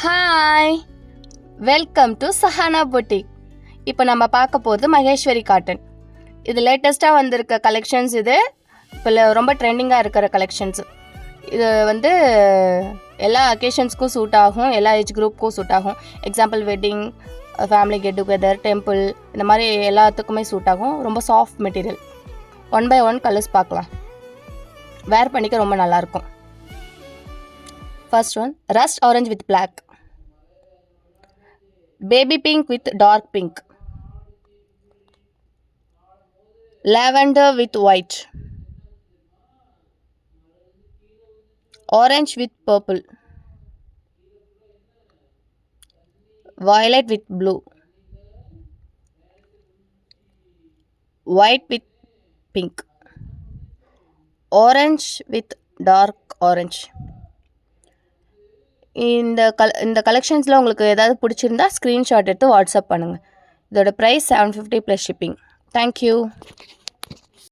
Hi, welcome to Sahana boutique. இப்போ நம்ம பார்க்க போகிறது மகேஸ்வரி காட்டன். இது லேட்டஸ்ட்டாக வந்திருக்க கலெக்ஷன்ஸ். இது இப்போ ரொம்ப ட்ரெண்டிங்காக இருக்கிற கலெக்ஷன்ஸ். இது எல்லா அக்கேஷன்ஸ்க்கும் சூட் ஆகும், எல்லா ஏஜ் குரூப்புக்கும் சூட் ஆகும். Example wedding, family get together, temple, இந்த மாதிரி எல்லாத்துக்குமே சூட் ஆகும். ரொம்ப சாஃப்ட் மெட்டீரியல். 1 by 1 கலர்ஸ் பார்க்கலாம். வேர் பண்ணிக்க ரொம்ப நல்லாயிருக்கும். First one rust orange with black, baby pink with dark pink, lavender with white, orange with purple, violet with blue, white with pink, orange with dark orange. இந்த கலெக்ஷன்ஸில் உங்களுக்கு ஏதாவது பிடிச்சிருந்தா screenshot எடுத்து WhatsApp பண்ணுங்கள். இதோட ப்ரைஸ் 750 + ஷிப்பிங். தேங்க்யூ.